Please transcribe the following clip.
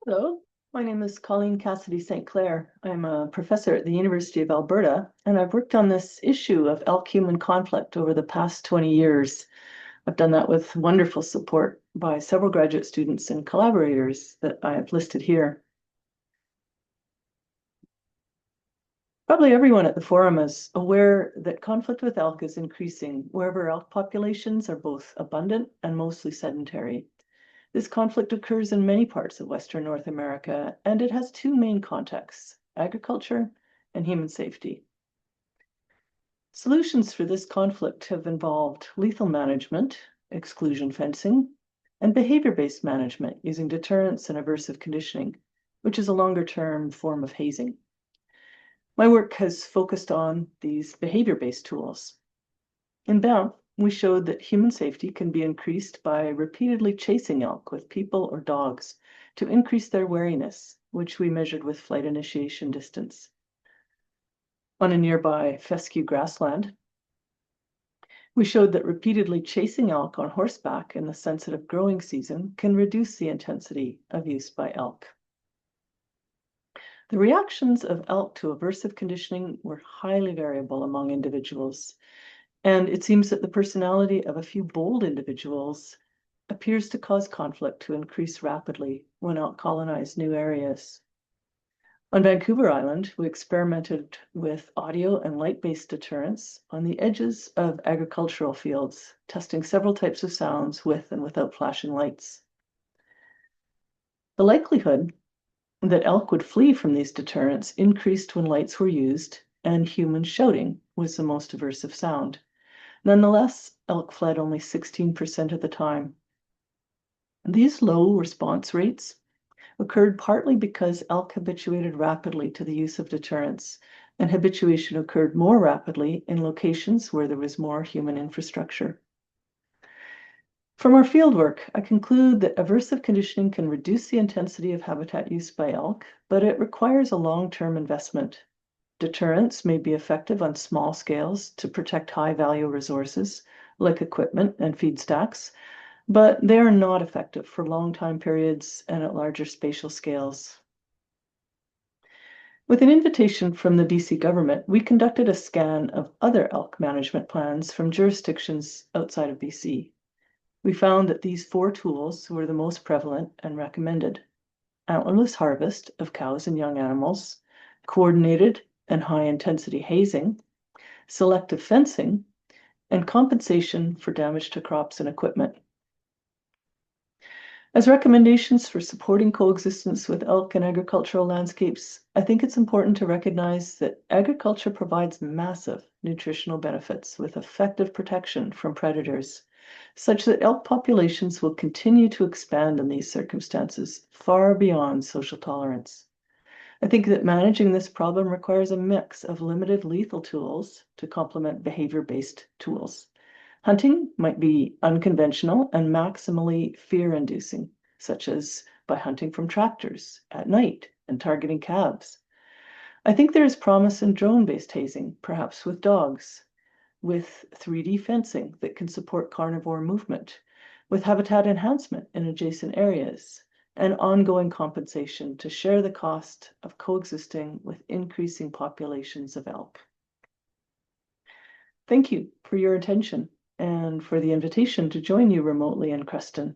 Hello, my name is Colleen Cassady St. Clair. I'm a professor at the University of Alberta, and I've worked on this issue of elk-human conflict over the past 20 years. I've done that with wonderful support by several graduate students and collaborators that I have listed here. Probably everyone at the forum is aware that conflict with elk is increasing wherever elk populations are both abundant and mostly sedentary. This conflict occurs in many parts of Western North America, and it has two main contexts: agriculture and human safety. Solutions for this conflict have involved lethal management, exclusion fencing, and behavior-based management using deterrence and aversive conditioning, which is a longer-term form of hazing. My work has focused on these behavior-based tools. In Banff, we showed that human safety can be increased by repeatedly chasing elk with people or dogs to increase their wariness, which we measured with flight initiation distance. On a nearby fescue grassland, we showed that repeatedly chasing elk on horseback in the sensitive growing season can reduce the intensity of use by elk. The reactions of elk to aversive conditioning were highly variable among individuals, and it seems that the personality of a few bold individuals appears to cause conflict to increase rapidly when elk colonize new areas. On Vancouver Island, we experimented with audio and light-based deterrence on the edges of agricultural fields, testing several types of sounds with and without flashing lights. The likelihood that elk would flee from these deterrents increased when lights were used and human shouting was the most aversive sound. Nonetheless, elk fled only 16% of the time. These low response rates occurred partly because elk habituated rapidly to the use of deterrence, and habituation occurred more rapidly in locations where there was more human infrastructure. From our fieldwork, I conclude that aversive conditioning can reduce the intensity of habitat use by elk, but it requires a long-term investment. Deterrence may be effective on small scales to protect high-value resources, like equipment and feed stacks, but they are not effective for long time periods and at larger spatial scales. With an invitation from the BC government, we conducted a scan of other elk management plans from jurisdictions outside of BC. We found that these 4 tools were the most prevalent and recommended: antlerless harvest of cows and young animals, coordinated and high-intensity hazing, selective fencing, and compensation for damage to crops and equipment. As recommendations for supporting coexistence with elk and agricultural landscapes, I think it's important to recognize that agriculture provides massive nutritional benefits with effective protection from predators, such that elk populations will continue to expand in these circumstances far beyond social tolerance. I think that managing this problem requires a mix of limited lethal tools to complement behavior-based tools. Hunting might be unconventional and maximally fear-inducing, such as by hunting from tractors at night and targeting calves. I think there is promise in drone-based hazing, perhaps with dogs, with 3D fencing that can support carnivore movement, with habitat enhancement in adjacent areas, and ongoing compensation to share the cost of coexisting with increasing populations of elk. Thank you for your attention and for the invitation to join you remotely in Creston.